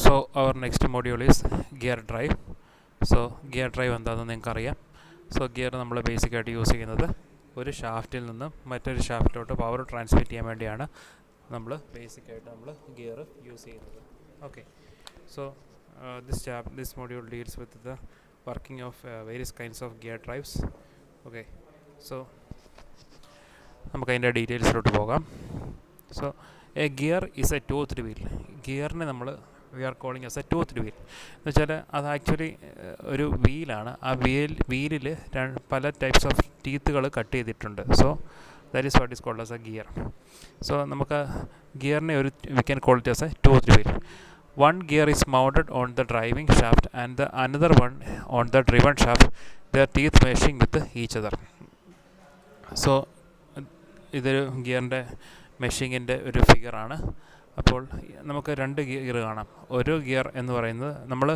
So our next module is gear drive. So gear drive എന്താണെന്ന് നിങ്ങൾക്ക് അറിയാം. So gear നമ്മൾ ബേസിക്കായിട്ട് യൂസ് ചെയ്യുന്നത് ഒരു ഷാഫ്റ്റിൽ നിന്നും മറ്റൊരു ഷാഫ്റ്റിലോട്ട് പവർ ട്രാൻസ്മിറ്റ് ചെയ്യാൻ വേണ്ടിയാണ് നമ്മൾ ബേസിക്കായിട്ട് നമ്മൾ ഗിയർ യൂസ് ചെയ്യുന്നത്. Okay, so this module deals with the working of various kinds of gear drives. Okay, so നമുക്ക് അതിൻ്റെ ഡീറ്റെയിൽസിലോട്ട് പോകാം. So a gear is a toothed wheel. ഗിയറിനെ നമ്മൾ we are calling as a toothed wheel എന്ന് വെച്ചാൽ അത് ആക്ച്വലി ഒരു വീലാണ്. ആ വീലിൽ പല ടൈപ്സ് ഓഫ് ടീത്തുകൾ കട്ട് ചെയ്തിട്ടുണ്ട്. So that is what is called as a gear. So നമുക്ക് ഗിയറിനെ ഒരു we can call it as a toothed wheel. One gear is mounted on the driving shaft and the another one on the driven shaft. Their teeth meshing with each other. So ഇതൊരു ഗിയറിൻ്റെ മെഷിങ്ങിൻ്റെ ഒരു ഫിഗറാണ്. അപ്പോൾ നമുക്ക് രണ്ട് gear കാണാം. ഒരു gear എന്ന് പറയുന്നത് നമ്മൾ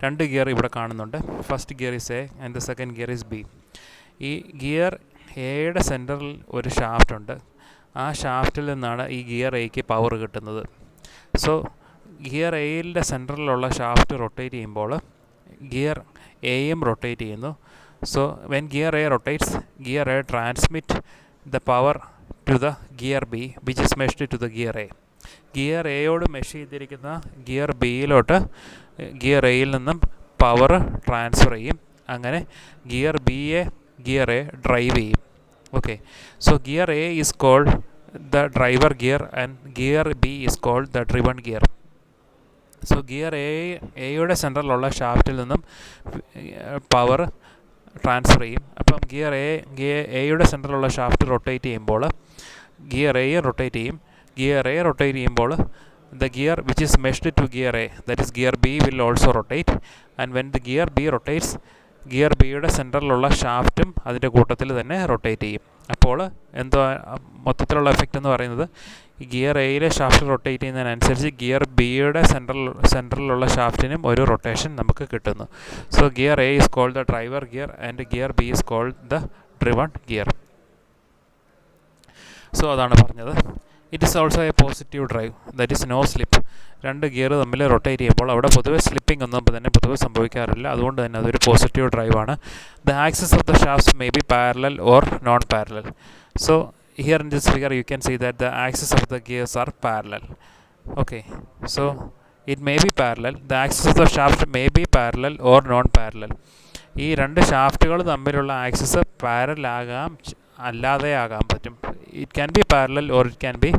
രണ്ട് ഗിയർ ഇവിടെ കാണുന്നുണ്ട്. First gear is A and the second gear is B. ഈ ഗിയർ എയുടെ സെൻറ്ററിൽ ഒരു ഷാഫ്റ്റ് ഉണ്ട്. ആ ഷാഫ്റ്റിൽ നിന്നാണ് ഈ ഗിയർ എക്ക് പവർ കിട്ടുന്നത്. സോ ഗിയർ എയിൻ്റെ സെൻറ്ററിലുള്ള ഷാഫ്റ്റ് റൊട്ടേറ്റ് ചെയ്യുമ്പോൾ ഗിയർ എയും റൊട്ടേറ്റ് ചെയ്യുന്നു. So when gear A rotates, gear A transmit the power to the gear B which is meshed to the gear A. Gear എയോട് മെഷ് ചെയ്തിരിക്കുന്ന gear ബിയിലോട്ട് gear എയിൽ നിന്നും പവർ ട്രാൻസ്ഫർ ചെയ്യും. അങ്ങനെ ഗിയർ ബിയെ ഗിയർ എ ഡ്രൈവ് ചെയ്യും. Okay, so gear A is called the driver gear and gear B is called the driven gear. So gear എയുടെ സെൻറ്ററിലുള്ള ഷാഫ്റ്റിൽ നിന്നും പവർ ട്രാൻസ്ഫർ ചെയ്യും. അപ്പം ഗിയർ എയുടെ സെൻറ്ററിലുള്ള ഷാഫ്റ്റ് റൊട്ടേറ്റ് ചെയ്യുമ്പോൾ ഗിയർ എ റൊട്ടേറ്റ് ചെയ്യും. ഗിയർ എ റൊട്ടേറ്റ് ചെയ്യുമ്പോൾ the gear which is meshed to gear A, that is gear B will also rotate. And when the gear B rotates, gear ബിയുടെ സെൻറ്ററിലുള്ള ഷാഫ്റ്റും അതിൻ്റെ കൂട്ടത്തിൽ തന്നെ റൊട്ടേറ്റ് ചെയ്യും. അപ്പോൾ എന്തോ മൊത്തത്തിലുള്ള എഫക്റ്റ് എന്ന് പറയുന്നത് ഈ ഗിയർ എയിലെ ഷാഫ്റ്റ് റൊട്ടേറ്റ് ചെയ്യുന്നതിനനുസരിച്ച് ഗിയർ ബിയുടെ സെൻറ്ററിലുള്ള ഷാഫ്റ്റിനും ഒരു റൊട്ടേഷൻ നമുക്ക് കിട്ടുന്നു. So gear A is called the driver gear and gear B is called the driven gear. So അതാണ് പറഞ്ഞത്. It is also a positive drive, that is no slip. രണ്ട് gear തമ്മിൽ rotate ചെയ്യുമ്പോൾ അവിടെ പൊതുവെ സ്ലിപ്പിംഗ് ഒന്നും തന്നെ പൊതുവെ സംഭവിക്കാറില്ല. അതുകൊണ്ട് തന്നെ അതൊരു പോസിറ്റീവ് ഡ്രൈവാണ്. The axis of the shafts may be parallel or non parallel. So here in this figure you can see that the axis of the gears are parallel. Okay, so it may be parallel. The axis of the shaft may be parallel or non parallel. ഈ രണ്ട് ഷാഫ്റ്റുകൾ തമ്മിലുള്ള axis parallel ആകാം, അല്ലാതെ ആകാൻ പറ്റും. It can be parallel or it can be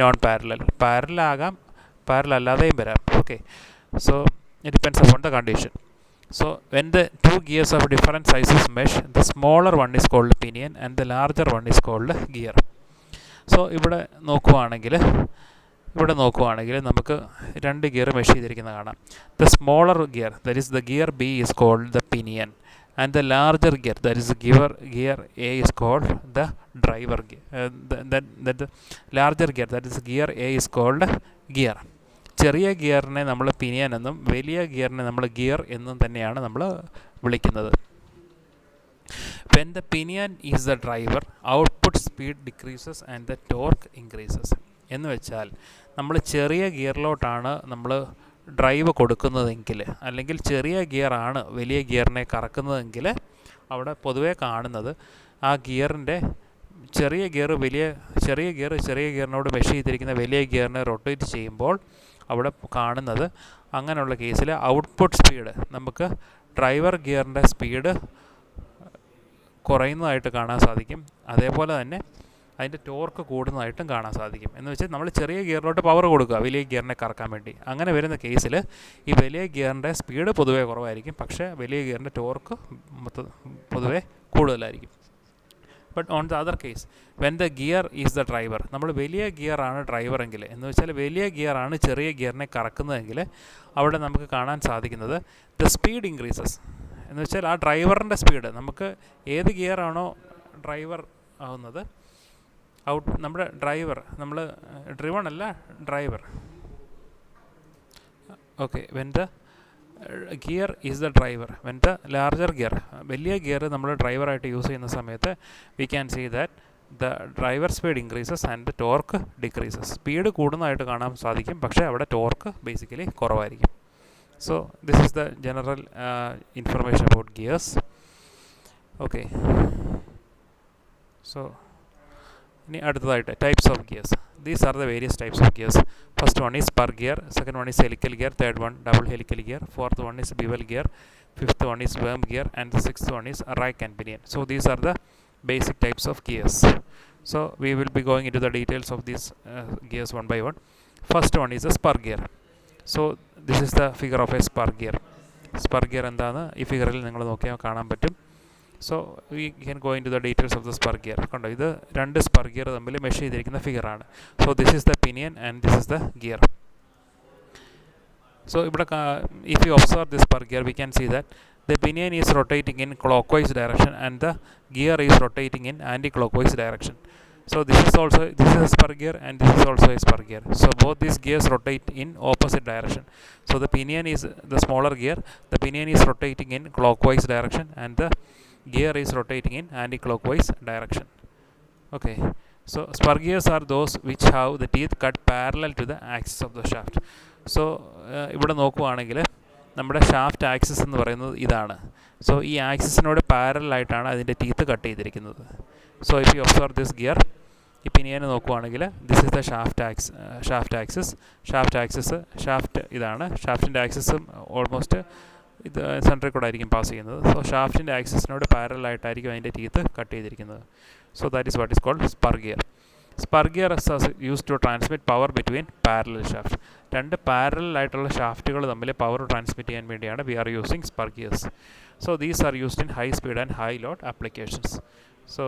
non parallel. Parallel ആകാം, parallel അല്ലാതെയും വരാം. Okay, so it depends upon the condition. So when the two gears of different sizes mesh, the smaller one is called pinion and the larger one is called gear. So ഇവിടെ നോക്കുവാണെങ്കിൽ നമുക്ക് രണ്ട് gear mesh ചെയ്തിരിക്കുന്നത് കാണാം. The smaller gear, that is the gear B, is called the pinion and the larger gear, that is the gear A, is called the driver gear. The larger gear, that is gear A, is called gear. ചെറിയ ഗിയറിനെ നമ്മൾ pinion എന്നും വലിയ ഗിയറിനെ നമ്മൾ gear എന്നും തന്നെയാണ് നമ്മൾ വിളിക്കുന്നത്. When the pinion is the driver, output speed decreases and the torque increases. എന്ന് വെച്ചാൽ നമ്മൾ ചെറിയ ഗിയറിലോട്ടാണ് നമ്മൾ ഡ്രൈവ് കൊടുക്കുന്നതെങ്കിൽ, അല്ലെങ്കിൽ ചെറിയ ഗിയറാണ് വലിയ ഗിയറിനെ കറക്കുന്നതെങ്കിൽ, അവിടെ പൊതുവേ കാണുന്നത് ആ ഗിയറിൻ്റെ ചെറിയ ഗിയറിനോട് മെഷ് ചെയ്തിരിക്കുന്ന വലിയ ഗിയറിനെ റൊട്ടേറ്റ് ചെയ്യുമ്പോൾ അവിടെ കാണുന്നത്, അങ്ങനെയുള്ള കേസിൽ ഔട്ട്പുട്ട് സ്പീഡ് നമുക്ക് ഡ്രൈവർ ഗിയറിൻ്റെ സ്പീഡ് കുറയുന്നതായിട്ട് കാണാൻ സാധിക്കും. അതേപോലെ തന്നെ അതിൻ്റെ ടോർക്ക് കൂടുന്നതായിട്ടും കാണാൻ സാധിക്കും. എന്ന് വെച്ചാൽ നമ്മൾ ചെറിയ ഗിയറിലോട്ട് പവർ കൊടുക്കുക വലിയ ഗിയറിനെ കറക്കാൻ വേണ്ടി. അങ്ങനെ വരുന്ന കേസിൽ ഈ വലിയ ഗിയറിൻ്റെ സ്പീഡ് പൊതുവേ കുറവായിരിക്കും, പക്ഷേ വലിയ ഗിയറിൻ്റെ ടോർക്ക് പൊതുവേ കൂടുതലായിരിക്കും. But on the other case, when the gear is the driver, നമ്മൾ വലിയ ഗിയറാണ് ഡ്രൈവറെങ്കിൽ, എന്ന് വെച്ചാൽ വലിയ ഗിയറാണ് ചെറിയ ഗിയറിനെ കറക്കുന്നതെങ്കിൽ, അവിടെ നമുക്ക് കാണാൻ സാധിക്കുന്നത് ദ സ്പീഡ് ഇൻക്രീസസ്. എന്ന് വെച്ചാൽ ആ ഡ്രൈവറിൻ്റെ സ്പീഡ്, നമുക്ക് ഏത് ഗിയറാണോ ഡ്രൈവർ ആവുന്നത്, നമ്മുടെ ഡ്രൈവർ, നമ്മൾ ഡ്രിവൺ അല്ല driver. Okay, when the gear is the driver, when the larger gear, വലിയ ഗിയർ നമ്മൾ ഡ്രൈവറായിട്ട് യൂസ് ചെയ്യുന്ന സമയത്ത് we can see that the driver speed increases and the torque decreases. Speed കൂടുന്നതായിട്ട് കാണാൻ സാധിക്കും, പക്ഷേ അവിടെ ടോർക്ക് ബേസിക്കലി കുറവായിരിക്കും. So this is the general information about gears. Okay, so ഇനി അടുത്തതായിട്ട് types of gears. These are the various types of gears. First one is spur gear, second one is helical gear, third one double helical gear, fourth one is bevel gear, fifth one is worm gear, and the sixth one is rack and pinion. So these are the basic types of gears. So we will be going into the details of these gears one by one. First one is a spur gear. So this is the figure of a spur gear. Spur gear എന്താണ് ഈ ഫിഗറിൽ നിങ്ങൾ നോക്കിയാൽ കാണാൻ പറ്റും. So we can go into the details of the spur gear. കണ്ടോ, ഇത് രണ്ട് സ്പർ ഗിയർ തമ്മിൽ മെഷ് ചെയ്തിരിക്കുന്ന ഫിഗറാണ്. So this is the pinion and this is the gear. So ഇവിടെ if you observe this spur gear, we can see that the pinion is rotating in clockwise direction and the gear is rotating in anti-clockwise direction. So this is a spur gear and this is also a spur gear. So both these gears rotate in opposite direction. So the pinion is the smaller gear. The pinion is rotating in clockwise direction and the gear is rotating in anti-clockwise direction. Okay. So spur gears are those which have the teeth cut parallel to the axis of the shaft. So ഇവിടെ നോക്കുകയാണെങ്കിൽ നമ്മുടെ shaft axis എന്ന് പറയുന്നത് ഇതാണ്. So ഈ ആക്സിസിനോട് പാരലായിട്ടാണ് അതിൻ്റെ teeth cut ചെയ്തിരിക്കുന്നത്. So if you observe this gear, ഈ പിനിയനെ നോക്കുകയാണെങ്കിൽ this is the shaft axis ഇതാണ്. ഷാഫ്റ്റിൻ്റെ ആക്സിസും ഓൾമോസ്റ്റ് ഇത് സെൻറ്ററിൽ കൂടെ ആയിരിക്കും പാസ് ചെയ്യുന്നത്. സോ ഷാഫ്റ്റിൻ്റെ ആക്സിസിനോട് പാരലായിട്ടായിരിക്കും അതിൻ്റെ ടീത്ത് കട്ട് ചെയ്തിരിക്കുന്നത്. So that is what is called spur gear. Spur gear use to transmit power between parallel shaft. രണ്ട് പാരലായിട്ടുള്ള ഷാഫ്റ്റുകൾ തമ്മിൽ പവർ ട്രാൻസ്മിറ്റ് ചെയ്യാൻ വേണ്ടിയാണ് we are using spur gears. So these are used in high speed and high load applications. So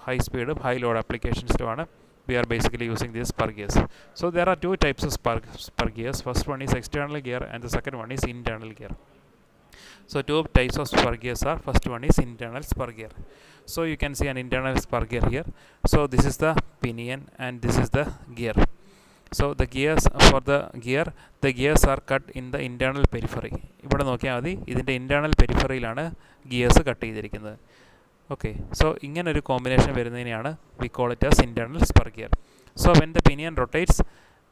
high സ്പീഡും high load ആപ്ലിക്കേഷൻസിലുമാണ് we are basically using these spur gears. So there are two types of spur gears. First one is external gear and the second one is internal gear. So two types of spur gears are, first one is internal spur gear. So you can see an internal spur gear here. So this is the pinion and this is the gear. So the gears for the gears are cut in the internal periphery. ഇവിടെ നോക്കിയാൽ മതി, ഇതിൻ്റെ internal പെരിഫറിയിലാണ് gears cut ചെയ്തിരിക്കുന്നത്. Okay, so ഇങ്ങനെ ഒരു combination വരുന്നതിനെയാണ് we call it as internal spur gear. So when the pinion rotates,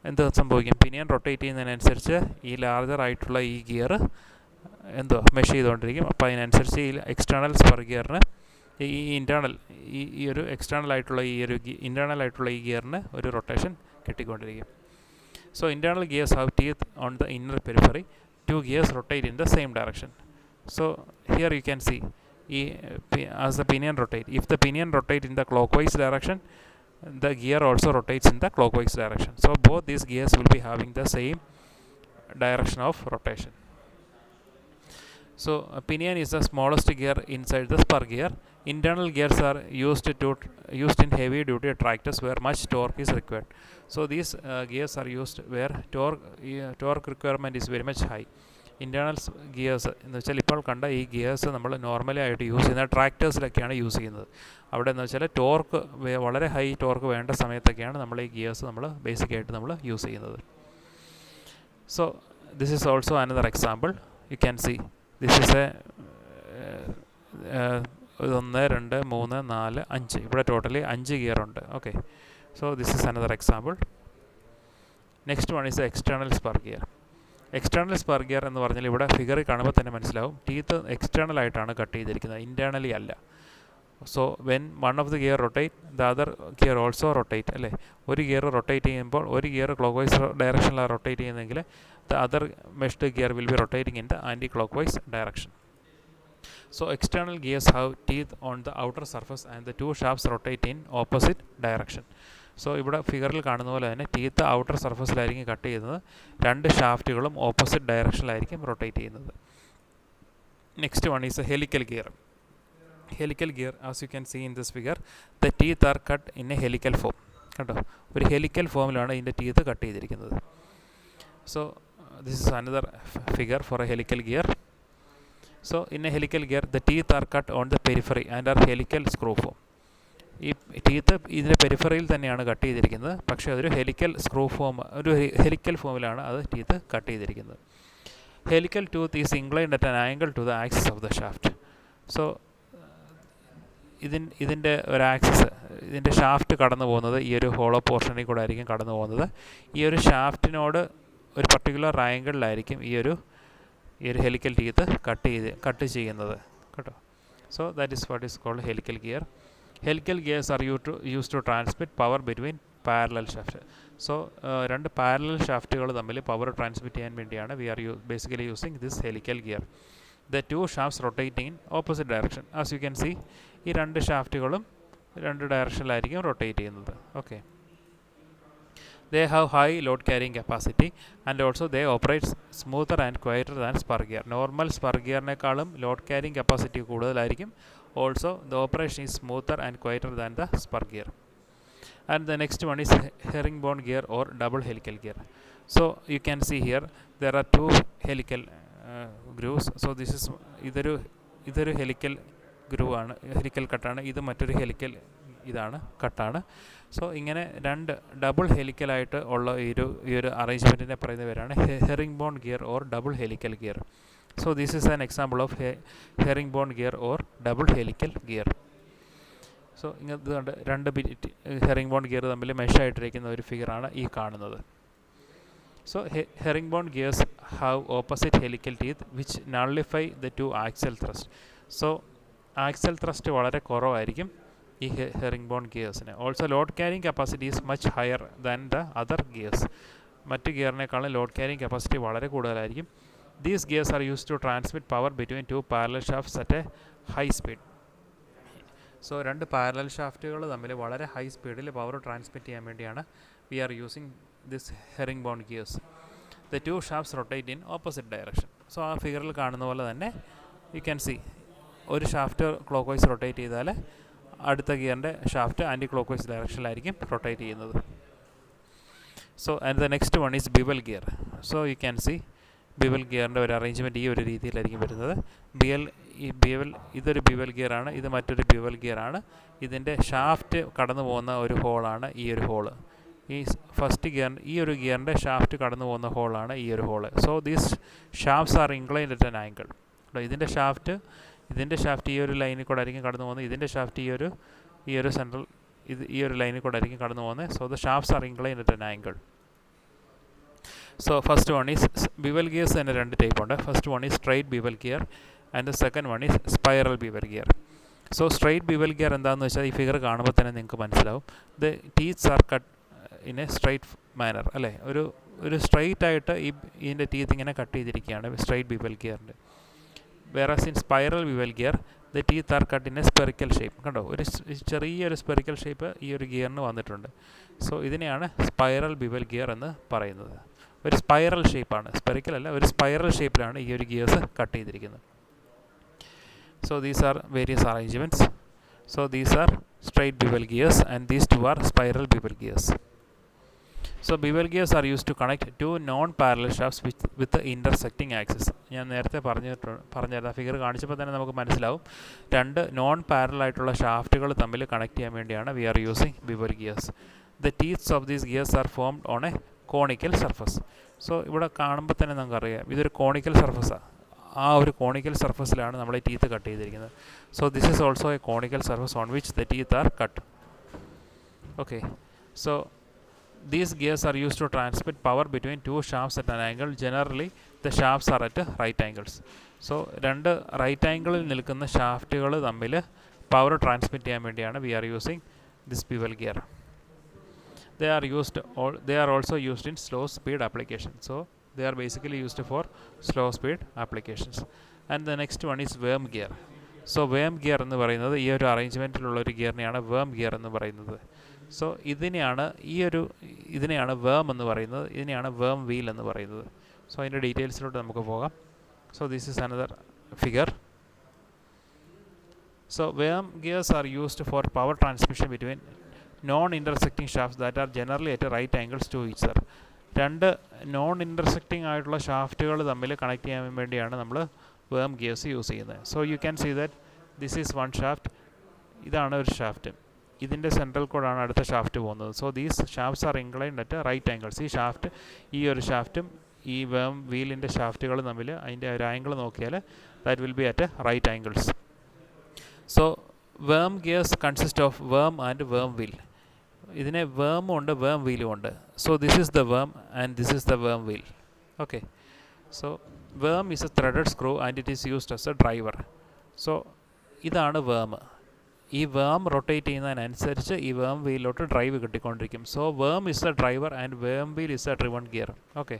എന്ത് സംഭവിക്കും? പിനിയൻ റൊട്ടേറ്റ് ചെയ്യുന്നതിനനുസരിച്ച് ഈ ലാർജർ ആയിട്ടുള്ള ഈ ഗിയർ മെഷ് ചെയ്തുകൊണ്ടിരിക്കും. അപ്പോൾ അതിനനുസരിച്ച് ഈ എക്സ്റ്റേണൽ സ്പർ ഗിയറിന് ഈ ഒരു എക്സ്റ്റേണൽ ആയിട്ടുള്ള ഈ ഗിയറിന് ഒരു റൊട്ടേഷൻ കിട്ടിക്കൊണ്ടിരിക്കും. So internal gears have teeth on the inner periphery. Two gears rotate in the same direction. So here you can see as the pinion rotate, if the pinion rotate in the clockwise direction, the gear also rotates in the clockwise direction. So both these gears will be having the same direction of rotation. So pinion is the smallest gear inside the spur gear. Internal gears are used in heavy duty tractors where much torque is required. So these gears are used where torque requirement is very much high. Internal gears എന്ന് വെച്ചാൽ ഇപ്പോൾ കണ്ട ഈ gears നമ്മൾ normally ആയിട്ട് use ചെയ്യുന്ന ട്രാക്ടേഴ്സിലൊക്കെയാണ് use ചെയ്യുന്നത്. അവിടെ എന്ന് വെച്ചാൽ ടോർക്ക് വളരെ ഹൈ ടോർക്ക് വേണ്ട സമയത്തൊക്കെയാണ് നമ്മൾ ഈ ഗിയേഴ്സ് ബേസിക്കായിട്ട് നമ്മൾ യൂസ് ചെയ്യുന്നത്. So this is also another example. You can see this is 1 2 3 4 5, ഇവിടെ ടോട്ടലി 5 ഗിയറുണ്ട്. Okay, so this is another example. Next one is external spur gear. External spur gear എന്ന് പറഞ്ഞാൽ ഇവിടെ ഫിഗറിൽ കാണുമ്പോൾ തന്നെ മനസ്സിലാവും, ടീത്ത് എക്സ്റ്റേണൽ ആയിട്ടാണ് കട്ട് ചെയ്തിരിക്കുന്നത്, ഇൻറ്റേർണലി അല്ല. So when one of the gear rotate, the other gear also rotate അല്ലേ. ഒരു ഗിയർ റൊട്ടേറ്റ് ചെയ്യുമ്പോൾ ഒരു ഗിയർ ക്ലോക്ക് വൈസ് ഡയറക്ഷനിലാണ് റൊട്ടേറ്റ് ചെയ്യുന്നതെങ്കിൽ the other meshed gear will be rotating in the anti clock vice direction. So external gears have teeth on the outer surface and the two shafts rotate in opposite direction. So ഇവിടെ ഫിഗറിൽ കാണുന്ന പോലെ തന്നെ teeth outer സർഫസിലായിരിക്കും cut ചെയ്യുന്നത്, രണ്ട് ഷാഫ്റ്റുകളും opposite ഡയറക്ഷനിലായിരിക്കും rotate ചെയ്യുന്നത്. Next one is a helical gear. Helical gear, as you can see in this figure, the teeth are cut in a helical form. കണ്ടോ, ഒരു ഹെലിക്കൽ ഫോമിലാണ് ഇതിൻ്റെ ടീത്ത് കട്ട് ചെയ്തിരിക്കുന്നത്. So this is another figure for a helical gear. So in a helical gear, the teeth are cut on the periphery and are helical screw form. ഈ teeth ഇതിൻ്റെ പെരിഫറിയിൽ തന്നെയാണ് cut ചെയ്തിരിക്കുന്നത്, പക്ഷേ അതൊരു helical ഫോമിലാണ് അത് teeth cut ചെയ്തിരിക്കുന്നത്. Helical tooth is inclined at an angle to the axis of the shaft. So ഇതിൻ്റെ ഒരു ആക്സിസ്, ഇതിൻ്റെ ഷാഫ്റ്റ് കടന്നു പോകുന്നത് ഈ ഒരു ഹോളോ പോർഷനിൽ കൂടെ ആയിരിക്കും കടന്നു പോകുന്നത്. ഈ ഒരു ഷാഫ്റ്റിനോട് ഒരു പർട്ടിക്കുലർ ആംഗിളിലായിരിക്കും ഈ ഒരു ഈ ഒരു ഹെലിക്കൽ ടീത്ത് കട്ട് ചെയ്യുന്നത് കേട്ടോ. So that is what is called helical gear. Helical gears are use to transmit power between parallel shaft. So രണ്ട് പാരലൽ ഷാഫ്റ്റുകൾ തമ്മിൽ പവർ ട്രാൻസ്മിറ്റ് ചെയ്യാൻ വേണ്ടിയാണ് we are basically using this helical gear. The two shafts rotating in opposite direction. As you can see, ഈ രണ്ട് ഷാഫ്റ്റുകളും രണ്ട് ഡയറക്ഷനിലായിരിക്കും റൊട്ടേറ്റ് ചെയ്യുന്നത്. Okay. They have high load carrying capacity and also they operate smoother and quieter than spur gear. Normal spur ഗിയറിനേക്കാളും load carrying capacity കൂടുതലായിരിക്കും. Also the operation is smoother and quieter than the spur gear. And the next one is herringbone gear or double helical gear. So you can see here there are two helical grooves. So this is ഇതൊരു helical groove ആണ്, helical കട്ടാണ്. ഇത് മറ്റൊരു helical കട്ടാണ്. So ഇങ്ങനെ രണ്ട് double ഹെലിക്കലായിട്ട് ഉള്ള ഈ ഒരു അറേഞ്ച്മെൻറ്റിനെ പറയുന്ന പേരാണ് herringbone gear or double helical gear. So this is an example of herringbone gear or double helical gear. So ഇങ്ങനത്തെ രണ്ട് ഹെറിംഗ്ബോൺ ഗിയർ തമ്മിൽ മെഷായിട്ടിരിക്കുന്ന ഒരു ഫിഗറാണ് ഈ കാണുന്നത്. So herringbone gears have opposite helical teeth which nullify the two axial thrust. So axial thrust വളരെ കുറവായിരിക്കും ഈ ഹെറിംഗ്ബോൺ ഗിയേഴ്സിന്. Also load carrying capacity is much higher than the other gears. മറ്റ് ഗിയറിനേക്കാളും ലോഡ് ക്യാരിങ് കപ്പാസിറ്റി വളരെ കൂടുതലായിരിക്കും. These gears are use to transmit power between two parallel shafts at a high speed. So രണ്ട് parallel ഷാഫ്റ്റുകൾ തമ്മിൽ വളരെ high സ്പീഡിൽ power transmit ചെയ്യാൻ വേണ്ടിയാണ് we are using this herringbone gears. The two shafts rotate in opposite direction. So ആ ഫിഗറിൽ കാണുന്ന പോലെ തന്നെ യു ക്യാൻ സി, ഒരു ഷാഫ്റ്റ് ക്ലോക്ക് വൈസ് റൊട്ടേറ്റ് ചെയ്താൽ അടുത്ത ഗിയറിൻ്റെ ഷാഫ്റ്റ് ആൻറ്റി ക്ലോക്ക് വൈസ് ഡയറക്ഷനിലായിരിക്കും റൊട്ടേറ്റ് ചെയ്യുന്നത്. So and the next one is bevel gear. So you can see bevel ഗിയറിൻ്റെ ഒരു അറേഞ്ച്മെൻറ്റ് ഈ ഒരു രീതിയിലായിരിക്കും വരുന്നത്. ഇതൊരു ബിവൽ ഗിയറാണ്, ഇത് മറ്റൊരു ബിവൽ ഗിയറാണ്. ഇതിൻ്റെ ഷാഫ്റ്റ് കടന്നു പോകുന്ന ഒരു ഹോളാണ് ഈ ഒരു ഹോള്. ഈ ഫസ്റ്റ് ഗിയർ, ഈ ഒരു ഗിയറിൻ്റെ ഷാഫ്റ്റ് കടന്നു പോകുന്ന ഹോളാണ് ഈ ഒരു hole. So these shafts are inclined at an angle. ഇതിൻ്റെ ഷാഫ്റ്റ് ഈ ഒരു ലൈനിൽ കൂടെ ആയിരിക്കും കടന്നു പോകുന്നത്. ഇതിൻ്റെ ഷാഫ്റ്റ് ഈ ഒരു സെൻട്രൽ ഈ ഒരു ലൈനിൽ കൂടെ ആയിരിക്കും കടന്നു പോകുന്നത്. So the shafts are inclined at an angle. So first one is bevel gears തന്നെ രണ്ട് ടൈപ്പ് ഉണ്ട്. First one is straight bevel gear and the second one is spiral bevel gear. So straight bevel gear എന്താണെന്ന് വെച്ചാൽ ഈ figure കാണുമ്പോൾ തന്നെ നിങ്ങൾക്ക് മനസ്സിലാവും. The teeths are cut in a straight manner, അല്ലേ? ഒരു സ്ട്രൈറ്റ് ആയിട്ട് ഇതിൻ്റെ ടീത്ത് ഇങ്ങനെ കട്ട് ചെയ്തിരിക്കുകയാണ് സ്ട്രൈറ്റ് ബിവൽ ഗിയറിൻ്റെ. Whereas in spiral bevel gear the teeth are cut in A spherical shape. കണ്ടോ, ഒരു ചെറിയൊരു സ്പെറിക്കൽ ഷേപ്പ് ഈ ഒരു ഗിയറിന് വന്നിട്ടുണ്ട്. സോ ഇതിനെയാണ് സ്പൈറൽ ബിവൽ ഗിയർ എന്ന് പറയുന്നത്. ഒരു സ്പൈറൽ ഷേപ്പാണ്, സ്പെറിക്കൽ അല്ല, ഒരു സ്പൈറൽ ഷേപ്പിലാണ് ഈ ഒരു ഗിയേഴ്സ് കട്ട് ചെയ്തിരിക്കുന്നത്. So these are various arrangements. So these are straight bevel gears and these two are spiral bevel gears. So bevel gears are used to connect two non-parallel shafts with the intersecting axis. ഞാൻ നേരത്തെ പറഞ്ഞിരുന്ന figure കാണിച്ചപ്പോൾ തന്നെ നമുക്ക് മനസ്സിലാവും. രണ്ട് non parallel ആയിട്ടുള്ള ഷാഫ്റ്റുകൾ തമ്മിൽ കണക്ട് ചെയ്യാൻ വേണ്ടിയാണ് we are using bevel gears. The teeths of these gears are formed on a conical surface. So ഇവിടെ കാണുമ്പോൾ തന്നെ നമുക്കറിയാം ഇതൊരു കോണിക്കൽ സർഫസാണ്. ആ ഒരു കോണിക്കൽ സർഫസിലാണ് നമ്മൾ ഈ ടീത്ത് കട്ട് ചെയ്തിരിക്കുന്നത്. So this is also A conical surface on which the teeth are cut. Okay. So these gears are used to transmit power between two shafts at an angle. Generally the shafts are at right angles. So രണ്ട് right ആംഗിളിൽ നിൽക്കുന്ന ഷാഫ്റ്റുകൾ തമ്മിൽ power transmit ചെയ്യാൻ വേണ്ടിയാണ് we are using this bevel gear. They are also used in slow speed application. So they are basically used for slow speed applications. And the next one is worm gear. So worm gear എന്ന് പറയുന്നത് ഈ ഒരു അറേഞ്ച്മെൻറ്റിലുള്ള ഒരു ഗിയറിനെയാണ് worm gear എന്ന് പറയുന്നത്. So ഇതിനെയാണ് വേം എന്ന് പറയുന്നത്, ഇതിനെയാണ് വേം വീൽ എന്ന് പറയുന്നത്. സോ അതിൻ്റെ ഡീറ്റെയിൽസിലോട്ട് നമുക്ക് പോകാം. So this is another figure. So worm gears are used for power transmission between non intersecting shafts that are generally at right angles to each other. രണ്ട് നോൺ ഇൻ്റർസെക്റ്റിംഗ് ആയിട്ടുള്ള ഷാഫ്റ്റുകൾ തമ്മിൽ കണക്ട് ചെയ്യാൻ വേണ്ടിയാണ് നമ്മൾ വേം ഗിയേഴ്സ് യൂസ് ചെയ്യുന്നത്. So you can see that this is one shaft. ഇതാണ് ഒരു ഷാഫ്റ്റ്. ഇതിൻ്റെ സെൻട്രൽ കോഡാണ് അടുത്ത ഷാഫ്റ്റ് പോകുന്നത്. So these shafts are inclined at right angles. ഈ ഒരു ഷാഫ്റ്റും ഈ വേം വീലിൻ്റെ ഷാഫ്റ്റുകൾ തമ്മിൽ അതിൻ്റെ ഒരു ആംഗിൾ നോക്കിയാൽ that will be at right angles. So worm gears consist of വേം ആൻഡ് വേം വീൽ. ഇതിനെ വേമും ഉണ്ട് വേം വീലും ഉണ്ട്. സോ ദിസ് ഈസ് ദ വേം ആൻഡ് ദിസ് ഈസ് ദ വേം വീൽ. ഓക്കെ. സോ വേം is A threaded screw and it is used as A driver. So ഇതാണ് വേം. ഈ വേം റൊട്ടേറ്റ് ചെയ്യുന്നതിനനുസരിച്ച് ഈ വേം വീലിലോട്ട് ഡ്രൈവ് കിട്ടിക്കൊണ്ടിരിക്കും. സോ വേം ഇസ് എ ഡ്രൈവർ ആൻഡ് വേം wheel is A driven gear. Okay.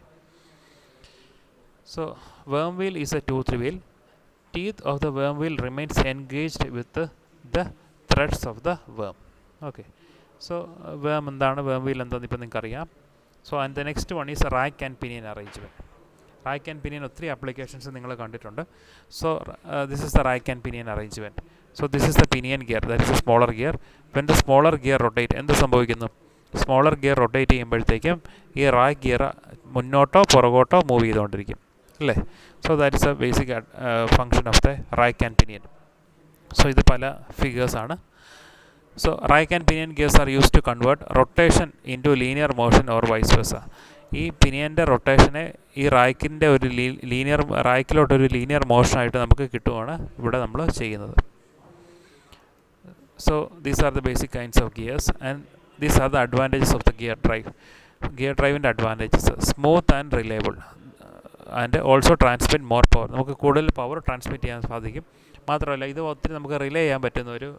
So worm wheel is a tooth wheel. Teeth of the worm wheel remains engaged with the threads of the worm. Okay. So worm എന്താണ്, worm wheel എന്താണെന്ന് ഇപ്പോൾ നിങ്ങൾക്ക് അറിയാം. So and the next one is rack and pinion arrangement. Rack and pinion ഒത്തിരി applications നിങ്ങൾ കണ്ടിട്ടുണ്ട്. So this is the rack and pinion arrangement. So this is the pinion gear, that is a smaller gear. When the smaller gear rotate, എന്ത് സംഭവിക്കുന്നു? Smaller gear rotate ചെയ്യുമ്പോഴത്തേക്കും ഈ rack gear മുന്നോട്ടോ പുറകോട്ടോ move ചെയ്തുകൊണ്ടിരിക്കും അല്ലേ. So that is a basic function of the rack and pinion. So ഇത് പല ഫിഗേഴ്സാണ്. So rack and pinion gears are use to convert rotation into linear motion or vice versa. ഈ പിനിയൻ്റെ റൊട്ടേഷനെ ഈ റാക്കിൻ്റെ ഒരു റാക്കിലോട്ടൊരു ലീനിയർ മോഷനായിട്ട് നമുക്ക് കിട്ടുവാണ് ഇവിടെ നമ്മൾ ചെയ്യുന്നത്. So these are the basic kinds of gears and these are the advantages of the gear drive. Gear drive ൻ്റെ advantages: smooth and reliable and also transmit more power. നമുക്ക് കൂടുതൽ പവർ ട്രാൻസ്മിറ്റ് ചെയ്യാൻ സാധിക്കും. മാത്രമല്ല ഇത് ഒത്തിരി നമുക്ക് റിലേ ചെയ്യാൻ പറ്റുന്ന ഒരു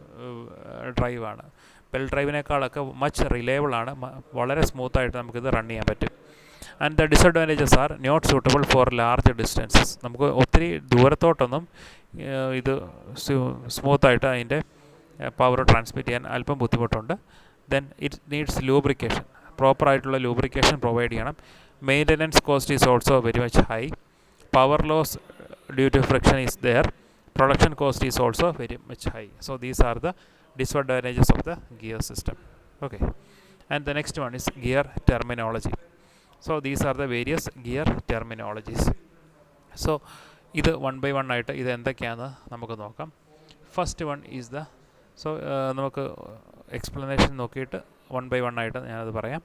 ഡ്രൈവാണ്. ബെൽ ഡ്രൈവിനേക്കാളൊക്കെ മച്ച് റിലയബിൾ ആണ്. വളരെ സ്മൂത്തായിട്ട് നമുക്കിത് റൺ ചെയ്യാൻ പറ്റും. And the disadvantages are not suitable for large distances. നമുക്ക് ഒത്തിരി ദൂരത്തോട്ടൊന്നും ഇത് സ്മൂത്തായിട്ട് അതിൻ്റെ പവർ ട്രാൻസ്മിറ്റ് ചെയ്യാൻ അല്പം ബുദ്ധിമുട്ടുണ്ട്. Then it needs lubrication. Proper ആയിട്ടുള്ള lubrication പ്രൊവൈഡ് ചെയ്യണം. Maintenance cost is also very much high. Power loss due to friction is there. Production cost is also very much high. So these are the disadvantages of the gear system. Okay. And the next one is gear terminology. So these are the various gear terminologies. So ഇത് one by one ആയിട്ട് ഇത് എന്തൊക്കെയാണെന്ന് നമുക്ക് നോക്കാം. First one is the നമുക്ക് explanation നോക്കിയിട്ട് one by one ആയിട്ട് ഞാനത് പറയാം.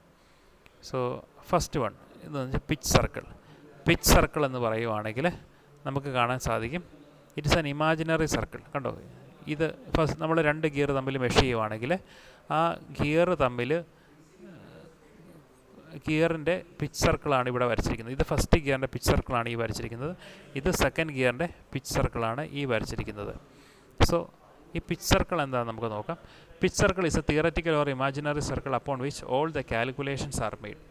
സോ ഫസ്റ്റ് വൺ എന്ന് വെച്ചാൽ പിച്ച് സർക്കിൾ. പിച്ച് സർക്കിൾ എന്ന് പറയുവാണെങ്കിൽ നമുക്ക് കാണാൻ സാധിക്കും it is an imaginary circle. കണ്ടോ, ഇത് ഫസ്റ്റ് നമ്മൾ രണ്ട് ഗിയർ തമ്മിൽ മെഷ് ചെയ്യുവാണെങ്കിൽ ആ ഗിയറിൻ്റെ പിച്ച് സർക്കിളാണ് ഇവിടെ വരച്ചിരിക്കുന്നത്. ഇത് ഫസ്റ്റ് ഗിയറിൻ്റെ പിച്ച് സർക്കിളാണ് ഈ വരച്ചിരിക്കുന്നത്. ഇത് സെക്കൻഡ് ഗിയറിൻ്റെ പിച്ച് സർക്കിളാണ് ഈ വരച്ചിരിക്കുന്നത്. സോ ഈ പിച്ച് സർക്കിൾ എന്താണെന്ന് നമുക്ക് നോക്കാം. Pitch circle is A theoretical or imaginary circle upon which all the calculations are made.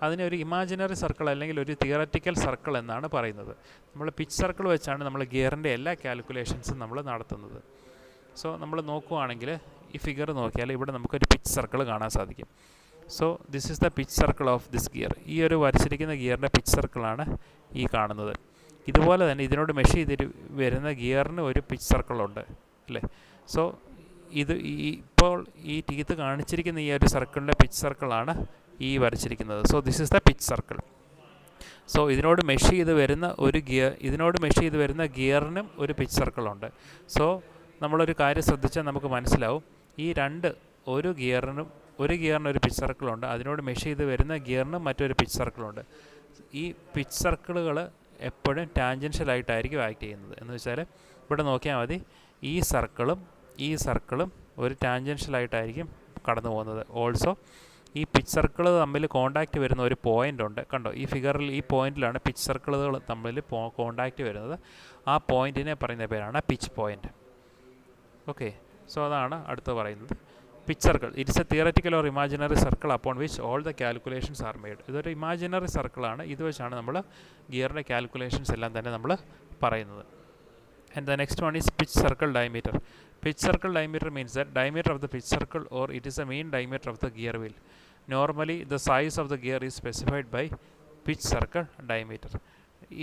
അതിനെ ഒരു ഇമാജിനറി സർക്കിൾ അല്ലെങ്കിൽ ഒരു തിയററ്റിക്കൽ സർക്കിൾ എന്നാണ് പറയുന്നത്. നമ്മൾ പിച്ച് സർക്കിൾ വെച്ചാണ് നമ്മൾ ഗിയറിൻ്റെ എല്ലാ കാൽക്കുലേഷൻസും നമ്മൾ നടത്തുന്നത്. സോ നമ്മൾ നോക്കുകയാണെങ്കിൽ ഈ ഫിഗർ നോക്കിയാൽ ഇവിടെ നമുക്കൊരു പിച്ച് സർക്കിൾ കാണാൻ സാധിക്കും. So this is the pitch circle of this gear. ഈ ഒരു വരച്ചിരിക്കുന്ന ഗിയറിൻ്റെ പിച്ച് സർക്കിളാണ് ഈ കാണുന്നത്. ഇതുപോലെ തന്നെ ഇതിനോട് മെഷ് ചെയ്തിട്ട് വരുന്ന ഗിയറിന് ഒരു പിച്ച് സർക്കിളുണ്ട് അല്ലേ. സോ ഇത് ഇപ്പോൾ ഈ ടീത്ത് കാണിച്ചിരിക്കുന്ന ഈ ഒരു സർക്കിളിൻ്റെ പിച്ച് സർക്കിളാണ് ഈ വരച്ചിരിക്കുന്നത്. So this is the pitch circle. So ഇതിനോട് മെഷ് ചെയ്ത് വരുന്ന ഗിയറിനും ഒരു പിച്ച് സർക്കിളുണ്ട്. സോ നമ്മളൊരു കാര്യം ശ്രദ്ധിച്ചാൽ നമുക്ക് മനസ്സിലാവും, ഈ ഒരു ഗിയറിന് ഒരു പിച്ച് സർക്കിളുണ്ട്, അതിനോട് മെഷ് ചെയ്ത് വരുന്ന ഗിയറിനും മറ്റൊരു പിച്ച് സർക്കിളുണ്ട്. ഈ പിച്ച് സർക്കിളുകൾ എപ്പോഴും ടാൻജൻഷ്യലായിട്ടായിരിക്കും ആക്ട് ചെയ്യുന്നത്. എന്ന് വെച്ചാൽ ഇവിടെ നോക്കിയാൽ മതി, ഈ സർക്കിളും ഒരു ടാൻജൻഷ്യലായിട്ടായിരിക്കും കടന്നു പോകുന്നത്. ഓൾസോ ഈ പിച്ച് സർക്കിൾ തമ്മിൽ കോണ്ടാക്റ്റ് വരുന്ന ഒരു പോയിൻ്റ് ഉണ്ട്. കണ്ടോ, ഈ ഫിഗറിൽ ഈ പോയിൻ്റിലാണ് പിച്ച് സർക്കിളുകൾ തമ്മിൽ കോണ്ടാക്റ്റ് വരുന്നത്. ആ പോയിൻറ്റിനെ പറയുന്ന പേരാണ് പിച്ച് പോയിൻ്റ്. ഓക്കെ. സോ അതാണ് അടുത്ത് പറയുന്നത് pitch circle. It's A theoretical or imaginary circle upon which all the calculations are made. ഇതൊരു ഇമാജിനറി സർക്കിളാണ്. ഇത് വെച്ചാണ് നമ്മൾ ഗിയറിൻ്റെ കാൽക്കുലേഷൻസ് എല്ലാം തന്നെ നമ്മൾ പറയുന്നത്. And the next one is pitch circle diameter. Pitch circle diameter means that diameter of the pitch circle, or it is the mean diameter of the gear wheel. Normally the size of the gear is specified by pitch circle diameter.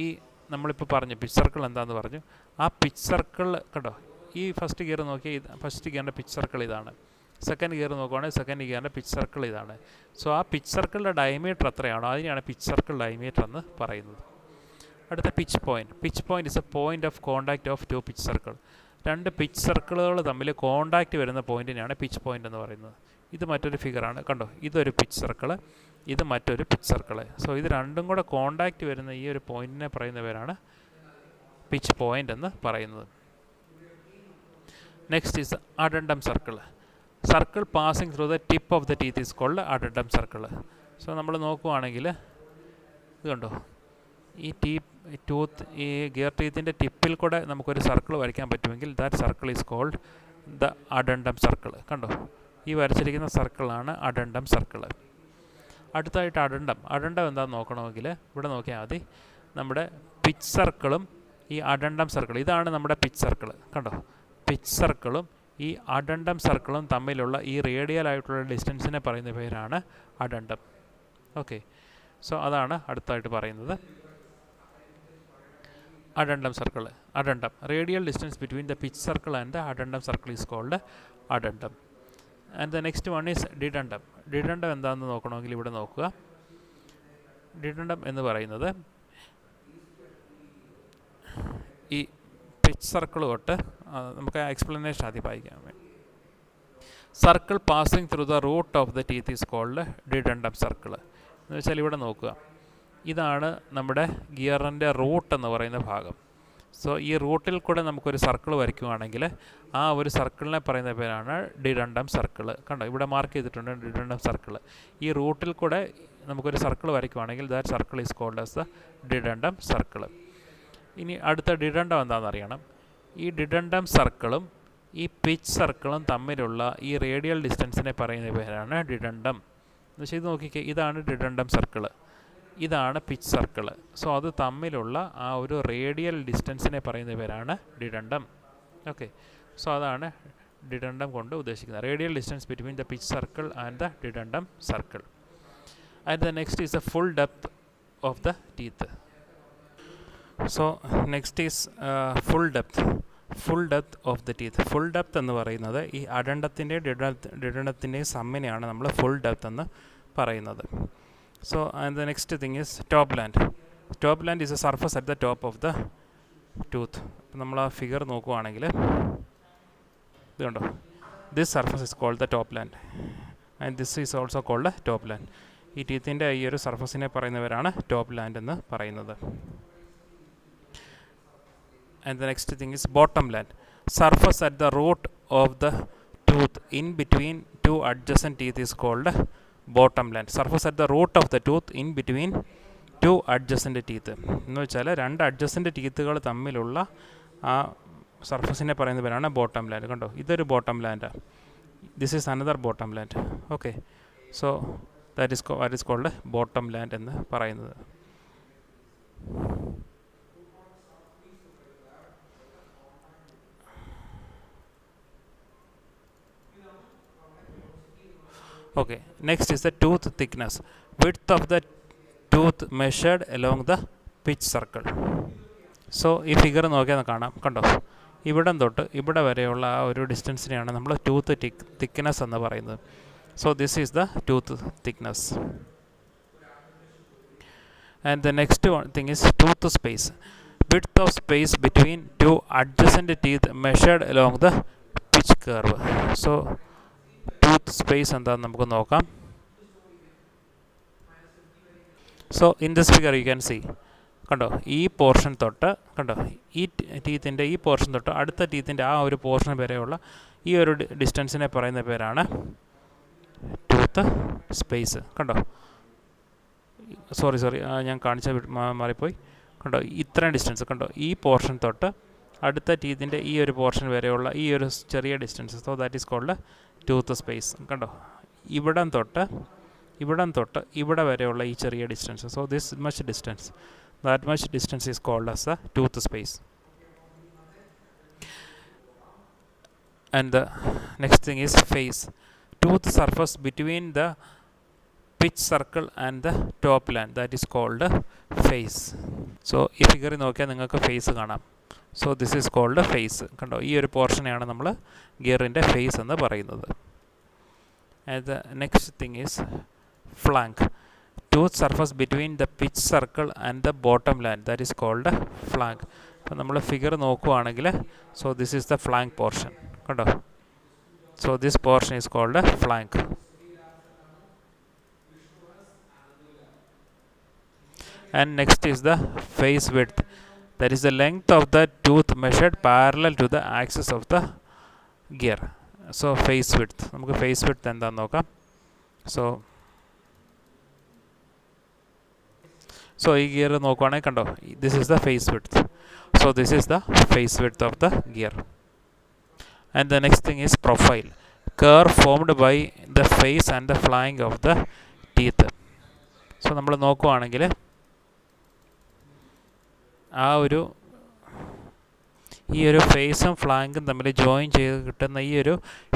ഈ നമ്മളിപ്പോൾ പറഞ്ഞു pitch circle എന്താണെന്ന് പറഞ്ഞു. ആ pitch circle കണ്ടോ, ഈ first gear നോക്കിയാൽ first ഗിയറിൻ്റെ pitch circle ഇതാണ്. സെക്കൻഡ് ഗിയർ നോക്കുവാണെങ്കിൽ സെക്കൻഡ് ഗിയറിൻ്റെ പിച്ച് സർക്കിൾ ഇതാണ്. സോ ആ പിച്ച് സർക്കിളിൻ്റെ ഡയമീറ്റർ എത്രയാണോ അതിനെയാണ് പിച്ച് സർക്കിൾ ഡയമീറ്റർ എന്ന് പറയുന്നത്. അടുത്ത pitch point. Pitch point is A point of contact of two pitch circle. രണ്ട് പിച്ച് സർക്കിളുകൾ തമ്മിൽ കോണ്ടാക്റ്റ് വരുന്ന പോയിൻറ്റിനെയാണ് പിച്ച് പോയിൻ്റ് എന്ന് പറയുന്നത്. ഇത് മറ്റൊരു ഫിഗറാണ്. കണ്ടോ, ഇതൊരു പിച്ച് സർക്കിൾ, ഇത് മറ്റൊരു പിച്ച് സർക്കിൾ. സോ ഇത് രണ്ടും കൂടെ കോണ്ടാക്റ്റ് വരുന്ന ഈ ഒരു പോയിൻറ്റിനെ പറയുന്ന പേരാണ് പിച്ച് പോയിൻ്റ് എന്ന് പറയുന്നത്. Next is addendum circle. Circle passing through the tip of the teeth is called addendum circle. So നമ്മൾ നോക്കുവാണെങ്കിൽ ഇത് കണ്ടോ, ഈ ഈ ഗിയർ ടീത്തിൻ്റെ ടിപ്പിൽ കൂടെ നമുക്കൊരു സർക്കിൾ വരയ്ക്കാൻ പറ്റുമെങ്കിൽ that circle is called the addendum circle. കണ്ടോ, ഈ വരച്ചിരിക്കുന്ന സർക്കിളാണ് അഡണ്ടം സർക്കിൾ. അടുത്തായിട്ട് അഡണ്ടം എന്താണെന്ന് നോക്കണമെങ്കിൽ ഇവിടെ നോക്കിയാൽ മതി. നമ്മുടെ പിച്ച് സർക്കിളും ഈ അഡണ്ടം സർക്കിൾ, ഇതാണ് നമ്മുടെ പിച്ച് സർക്കിൾ. കണ്ടോ, പിച്ച് സർക്കിളും ഈ അഡണ്ടം സർക്കിളും തമ്മിലുള്ള ഈ റേഡിയൽ ആയിട്ടുള്ള ഡിസ്റ്റൻസിനെ പറയുന്ന പേരാണ് അഡണ്ടം. ഓക്കെ, സോ അതാണ് അടുത്തായിട്ട് പറയുന്നത് addendum circle. Addendum, radial distance between the pitch circle and the addendum circle is called addendum. And the next one is dedundum. Dedundum എന്താണെന്ന് നോക്കണമെങ്കിൽ ഇവിടെ നോക്കുക. Dedundum എന്ന് പറയുന്നത് ഈ പിച്ച് സർക്കിൾ തൊട്ട് നമുക്ക് എക്സ്പ്ലനേഷൻ ആദ്യം വായിക്കാൻ വേണ്ടി. Circle passing through the root of the teeth is called dedundum circle. എന്ന് വെച്ചാൽ ഇവിടെ നോക്കുക, ഇതാണ് നമ്മുടെ ഗിയറിൻ്റെ റൂട്ട് എന്ന് പറയുന്ന ഭാഗം. സോ ഈ റൂട്ടിൽ കൂടെ നമുക്കൊരു സർക്കിൾ വരയ്ക്കുകയാണെങ്കിൽ ആ ഒരു സർക്കിളിനെ പറയുന്ന പേരാണ് dedundum സർക്കിൾ. കണ്ടോ, ഇവിടെ മാർക്ക് ചെയ്തിട്ടുണ്ട് dedundum സർക്കിൾ. ഈ റൂട്ടിൽ കൂടെ നമുക്കൊരു സർക്കിൾ വരയ്ക്കുകയാണെങ്കിൽ that circle is called as the dedundum circle. ഇനി അടുത്ത dedundum എന്താണെന്ന് അറിയണം. ഈ dedundum സർക്കിളും ഈ പിച്ച് സർക്കിളും തമ്മിലുള്ള ഈ റേഡിയൽ ഡിസ്റ്റൻസിനെ പറയുന്ന പേരാണ് dedundum. എന്ന് വെച്ചാൽ ഇത് നോക്കിക്കേ, ഇതാണ് dedundum സർക്കിൾ, ഇതാണ് പിച്ച് സർക്കിൾ. സോ അത് തമ്മിലുള്ള ആ ഒരു റേഡിയൽ ഡിസ്റ്റൻസിനെ പറയുന്ന പേരാണ് dedundum. ഓക്കെ, സോ അതാണ് dedundum കൊണ്ട് ഉദ്ദേശിക്കുന്നത്, radial distance between the pitch circle and the dedundum circle. And the next is the full depth of the teeth. So next is full depth. Full depth of the teeth. Full depth എന്ന് പറയുന്നത് ഈ അഡണ്ടത്തിൻ്റെയും dedundumത്തിൻ്റെയും സമ്മിനെയാണ് നമ്മൾ full depth എന്ന് പറയുന്നത്. So and the next thing is topland. Topland is a surface at the top of the tooth. നമ്മൾ ആ figure നോക്കുകയാണെങ്കിൽ ഇത് കണ്ടോ, this surface is called the top land and this is also called top land. ഈ ടീത്തിൻ്റെ ഈ ഒരു സർഫസിനെ പറയുന്നവരാണ് ടോപ്ലാൻഡ് എന്ന് പറയുന്നത്. And the next thing is bottom land. Surface at the root of the tooth in between two adjacent teeth is called bottom land. Surface at the root of the tooth in between two adjacent teeth. എന്ന് വെച്ചാൽ രണ്ട് adjacent ടീത്തുകൾ തമ്മിലുള്ള ആ സർഫസിനെ പറയുന്ന പേരാണ് bottom land. കണ്ടോ, ഇതൊരു bottom ലാൻഡാണ്. This is another bottom land. Okay, so that is called bottom land എന്ന് പറയുന്നത്. Okay, next is the tooth thickness. Width of the tooth measured along the pitch circle. So ഈ figure നോക്കിയാൽ കാണാം. കണ്ടോ, ഇവിടം തൊട്ട് ഇവിടെ വരെയുള്ള ആ ഒരു ഡിസ്റ്റൻസിനെയാണ് നമ്മൾ ടൂത്ത് തിക്നെസ് എന്ന് പറയുന്നത്. So this is the tooth thickness. And the next thing is tooth space. Width of space between two adjacent teeth measured along the pitch curve. So tooth space എന്താണെന്ന് നമുക്ക് നോക്കാം. So in this figure you can see, കണ്ടോ, ഈ portion തൊട്ട്, കണ്ടോ, ഈ ടീത്തിൻ്റെ ഈ പോർഷൻ തൊട്ട് അടുത്ത ടീത്തിൻ്റെ ആ ഒരു പോർഷൻ വരെയുള്ള ഈ ഒരു ഡിസ്റ്റൻസിനെ പറയുന്ന പേരാണ് ടൂത്ത് സ്പേസ്. കണ്ടോ, സോറി ഞാൻ കാണിച്ച മാറിപ്പോയി. കണ്ടോ, ഇത്രയും ഡിസ്റ്റൻസ്, കണ്ടോ, ഈ പോർഷൻ തൊട്ട് അടുത്ത ടീത്തിൻ്റെ ഈ ഒരു പോർഷൻ വരെയുള്ള ഈ ഒരു ചെറിയ distance. So that is called tooth space. കണ്ടോ, ഇവിടം തൊട്ട് ഇവിടെ വരെയുള്ള ഈ ചെറിയ distance. So this much distance, that much distance is called as the tooth space. And the next thing is face. Tooth surface between the pitch circle and the top land, that is called face. സോ ഈ ഫിഗറിൽ നോക്കിയാൽ നിങ്ങൾക്ക് face കാണാം. So this is called face. കണ്ടോ, ഈ ഒരു പോർഷനെയാണ് നമ്മൾ ഗിയറിൻ്റെ ഫേസ് എന്ന് പറയുന്നത്. And the next thing is flank. Tooth surface between the pitch circle and the bottom land, that is called flank. അപ്പോൾ നമ്മൾ ഫിഗർ നോക്കുകയാണെങ്കിൽ, so this is the flank portion. കണ്ടോ, so this portion is called flank. And next is the face width. That is the length of the tooth measured parallel to the axis of the gear. So face width. നമുക്ക് face width എന്താണെന്ന് നോക്കാം. So ഈ gear നോക്കുവാണെങ്കിൽ കണ്ടോ, this is the face width. So this is the face width of the gear. And the next thing is profile. Curve formed by the face and the flank of the teeth. So നമ്മൾ നോക്കുവാണെങ്കിൽ ഈ ഒരു ഫേസും ഫ്ലാങ്കും തമ്മിൽ join ചെയ്ത് കിട്ടുന്ന ഈ ഒരു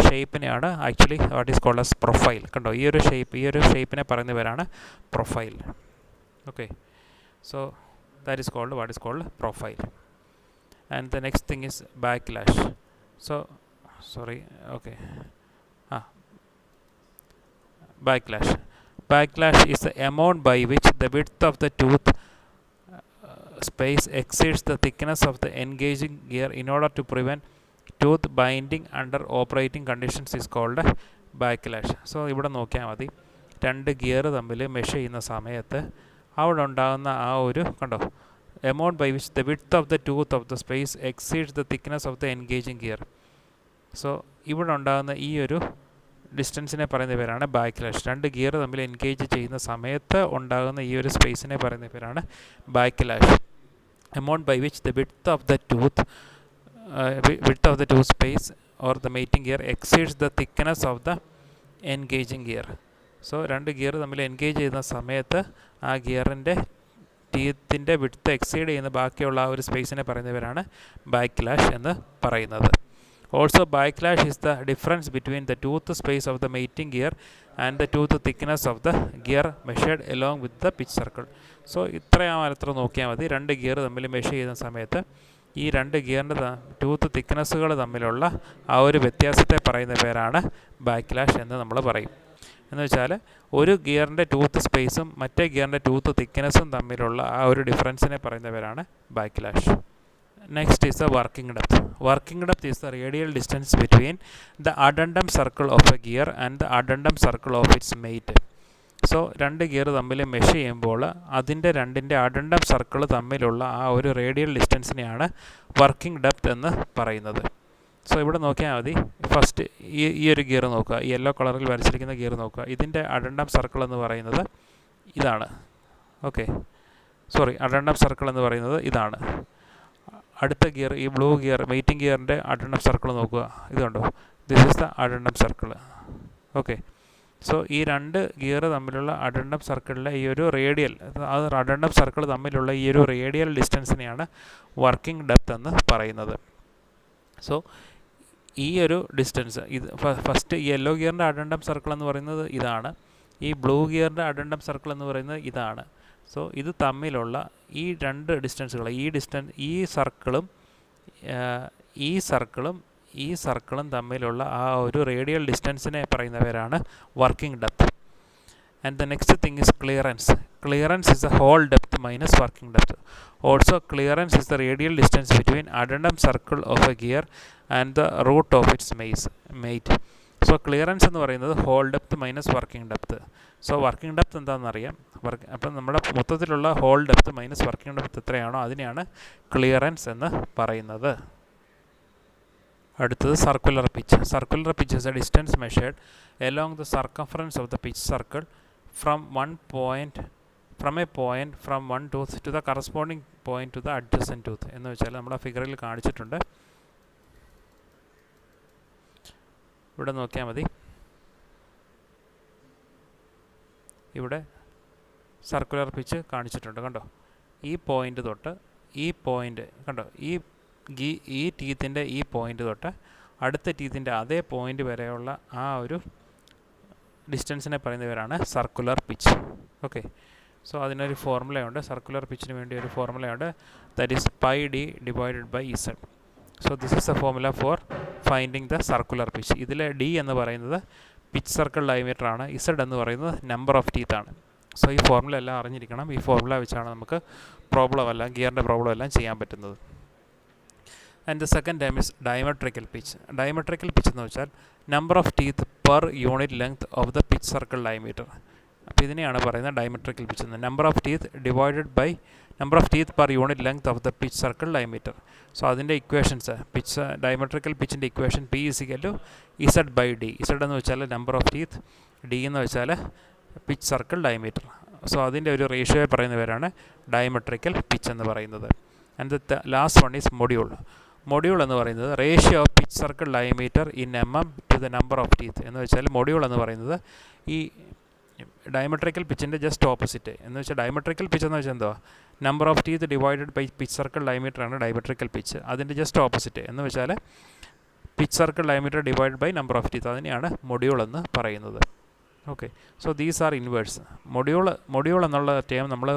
ഷേപ്പിനെയാണ് actually what is called as profile. കണ്ടോ, ഈ ഒരു ഷേപ്പിനെ പറയുന്ന പേരാണ് profile. Okay, so that is called what is called profile. And the next thing is backlash. So backlash is the amount by which the width of the tooth space exceeds the thickness of the engaging gear in order to prevent tooth binding under operating conditions is called backlash. So ഇവിടെ നോക്കിയാൽ മതി, രണ്ട് gear തമ്മിൽ measure ചെയ്യുന്ന സമയത്ത് അവിടെ ഉണ്ടാകുന്ന ആ ഒരു കണ്ടോ, amount by which the width of the tooth of the space exceeds the thickness of the engaging gear. So ഇവിടെ ഉണ്ടാകുന്ന ഈ ഒരു ഡിസ്റ്റൻസിനെ പറയുന്ന പേരാണ് ബാക്ക്ലാഷ്. രണ്ട് ഗിയർ തമ്മിൽ എൻഗേജ് ചെയ്യുന്ന സമയത്ത് ഉണ്ടാകുന്ന ഈ ഒരു സ്പേസിനെ പറയുന്ന പേരാണ് backlash. Amount by which the width of the tooth space or the mating gear exceeds the thickness of the engaging gear. So രണ്ട് ഗിയർ തമ്മിൽ എൻഗേജ് ചെയ്യുന്ന സമയത്ത് ആ ഗിയറിൻ്റെ ടീത്തിൻ്റെ വിഡ്ത്ത് എക്സീഡ് ചെയ്യുന്ന ബാക്കിയുള്ള ആ ഒരു സ്പേസിനെ പറയുന്ന പേരാണ് ബാക്ക്ലാഷ് എന്ന് പറയുന്നത്. Also, backlash is the difference between the tooth space of the mating gear and the tooth thickness of the gear measured along with the pitch circle. So ഇത്ര നോക്കിയാൽ മതി, രണ്ട് ഗിയർ തമ്മിൽ മെഷർ ചെയ്യുന്ന സമയത്ത് ഈ രണ്ട് ഗിയറിൻ്റെ ടൂത്ത് തിക്നെസ്സുകൾ തമ്മിലുള്ള ആ ഒരു വ്യത്യാസത്തെ പറയുന്ന പേരാണ് ബാക്ക്ലാഷ് എന്ന് നമ്മൾ പറയും. എന്ന് വെച്ചാൽ ഒരു ഗിയറിൻ്റെ ടൂത്ത് സ്പേസും മറ്റേ ഗിയറിൻ്റെ ടൂത്ത് തിക്നെസ്സും തമ്മിലുള്ള ആ ഒരു ഡിഫറൻസിനെ പറയുന്ന പേരാണ് backlash. Next is the working depth. Working depth is the radial distance between the addendum circle of a gear and the addendum circle of its mate. So രണ്ട് ഗിയർ തമ്മിൽ മെഷർ ചെയ്യുമ്പോൾ അതിൻ്റെ രണ്ടിൻ്റെ അഡൻഡം സർക്കിൾ തമ്മിലുള്ള ആ ഒരു റേഡിയൽ ഡിസ്റ്റൻസിനെയാണ് വർക്കിംഗ് ഡെപ്ത് എന്ന് പറയുന്നത്. സോ ഇവിടെ നോക്കിയാൽ മതി, ഫസ്റ്റ് ഈ ഒരു ഗിയർ നോക്കുക, ഈ യെല്ലോ കളറിൽ വരച്ചിരിക്കുന്ന ഗിയർ നോക്കുക. ഇതിൻ്റെ അഡൻഡം സർക്കിൾ എന്ന് പറയുന്നത് ഇതാണ്. അഡൻഡം സർക്കിൾ എന്ന് പറയുന്നത് ഇതാണ്. അടുത്ത ഗിയർ, ഈ ബ്ലൂ ഗിയർ മെയ്റ്റിംഗ് ഗിയറിൻ്റെ അഡൻഡം സർക്കിൾ നോക്കുക, ഇതുണ്ടോ, this is the addendum circle. So ഈ രണ്ട് ഗിയർ തമ്മിലുള്ള അഡൻഡം സർക്കിളിലെ ഈ ഒരു റേഡിയൽ, അത് അഡൻഡം സർക്കിൾ തമ്മിലുള്ള ഈ ഒരു റേഡിയൽ ഡിസ്റ്റൻസിനെയാണ് വർക്കിംഗ് ഡെപ്ത് എന്ന് പറയുന്നത്. സോ ഈ ഒരു ഡിസ്റ്റൻസ്, ഇത് ഫസ്റ്റ് യെല്ലോ ഗിയറിൻ്റെ അഡൻഡം സർക്കിൾ എന്ന് പറയുന്നത് ഇതാണ്, ഈ ബ്ലൂ ഗിയറിൻ്റെ അഡൻഡം സർക്കിൾ എന്ന് പറയുന്നത് ഇതാണ്. സോ ഇത് തമ്മിലുള്ള ഈ രണ്ട് ഡിസ്റ്റൻസുകൾ, ഈ സർക്കിളും തമ്മിലുള്ള ആ ഒരു റേഡിയൽ ഡിസ്റ്റൻസിനെ പറയുന്ന പേരാണ് working depth. And the next thing is clearance. Clearance is the whole depth minus working depth. Also, clearance is the radial distance between addendum circle of a gear and the root of its mate. So, clearance എന്ന് പറയുന്നത് whole depth minus working depth. So, working depth എന്താണെന്ന് അറിയാം. അപ്പം നമ്മുടെ മൊത്തത്തിലുള്ള whole depth minus working depth എത്രയാണോ അതിനെയാണ് clearance എന്ന് പറയുന്നത്. അടുത്തത് circular pitch. Circular pitch is a distance measured along the circumference of the pitch circle from a point from one tooth to the corresponding point to the adjacent tooth. എന്ന് വെച്ചാൽ നമ്മുടെ ഫിഗറിൽ കാണിച്ചിട്ടുണ്ട്, ഇവിടെ നോക്കിയാൽ മതി. ഇവിടെ സർക്കുലർ പിച്ച് കാണിച്ചിട്ടുണ്ട്, കണ്ടോ. ഈ പോയിൻ്റ് തൊട്ട് ഈ പോയിൻ്റ് കണ്ടോ, ഈ ടീത്തിൻ്റെ ഈ പോയിൻ്റ് തൊട്ട് അടുത്ത ടീത്തിൻ്റെ അതേ പോയിൻ്റ് വരെയുള്ള ആ ഒരു ഡിസ്റ്റൻസിനെ പറയുന്ന പേരാണ് സർക്കുലർ പിച്ച്. ഓക്കെ, സോ അതിനൊരു ഫോർമുലയുണ്ട്, സർക്കുലർ പിച്ചിന് വേണ്ടി ഒരു ഫോർമുലയുണ്ട്, that is pi D divided by Z. So this is a formula for finding the circular pitch. ഇതിൽ ഡി എന്ന് പറയുന്നത് പിച്ച് സർക്കിൾ ഡയമീറ്റർ ആണ്, ഇസഡ് എന്ന് പറയുന്നത് നമ്പർ ഓഫ് ടീത്ത് ആണ്. സോ ഈ ഫോർമുല എല്ലാം അറിഞ്ഞിരിക്കണം. ഈ ഫോർമുല വെച്ചാണ് നമുക്ക് ഗിയറിൻ്റെ പ്രോബ്ലം എല്ലാം ചെയ്യാൻ പറ്റുന്നത്. And the second time is diametrical pitch. Diametrical pitch എന്ന് വെച്ചാൽ number of teeth per unit length of the pitch circle diameter. അപ്പോൾ ഇതിനെയാണ് പറയുന്നത് ഡയമട്രിക്കൽ പിച്ച് എന്ന്. Number of teeth divided by number of teeth per unit length of the pitch circle diameter. So അതിൻ്റെ equations, ഡയമട്രിക്കൽ പിച്ചിൻ്റെ equation P = Z by D. Z എന്ന് വെച്ചാൽ number of teeth, D എന്ന് വെച്ചാൽ പിച്ച് സർക്കിൾ ഡയമീറ്റർ. സോ അതിൻ്റെ ഒരു റേഷ്യോയെ പറയുന്ന പേരാണ് ഡയമെട്രിക്കൽ പിച്ച് എന്ന് പറയുന്നത്. And the last one is module. Module എന്ന് പറയുന്നത് ratio of pitch circle diameter in mm to the number of teeth. എന്ന് വെച്ചാൽ മൊഡ്യൂൾ എന്ന് പറയുന്നത് ഈ ഡയമെട്രിക്കൽ പിച്ചിൻ്റെ ജസ്റ്റ് ഓപ്പോസിറ്റ്. എന്ന് വെച്ചാൽ ഡയമെട്രിക്കൽ പിച്ച് എന്ന് വെച്ചാൽ എന്തുവാ, number of teeth divided by pitch circle ഡയമീറ്ററാണ് ഡയമെട്രിക്കൽ പിച്ച്. അതിൻ്റെ ജസ്റ്റ് ഓപ്പോസിറ്റ് എന്ന് വെച്ചാൽ pitch circle diameter divided by number of teeth, അതിനെയാണ് മൊഡ്യൂൾ എന്ന് പറയുന്നത്. Okay, so these are inverse. Module എന്നുള്ള ടേം നമ്മൾ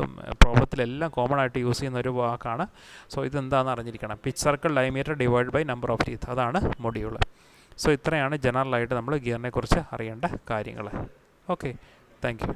പ്രോബ്ലത്തിലെല്ലാം കോമൺ ആയിട്ട് യൂസ് ചെയ്യുന്ന ഒരു വാക്കാണ്. സോ ഇതെന്താണെന്ന് അറിഞ്ഞിരിക്കണം. Pitch circle diameter divide by number of teeth, അതാണ് മൊഡ്യൂൾ. സോ ഇത്രയാണ് ജനറലായിട്ട് നമ്മൾ ഗിയറിനെ കുറിച്ച് അറിയേണ്ട കാര്യങ്ങൾ. Okay, thank U.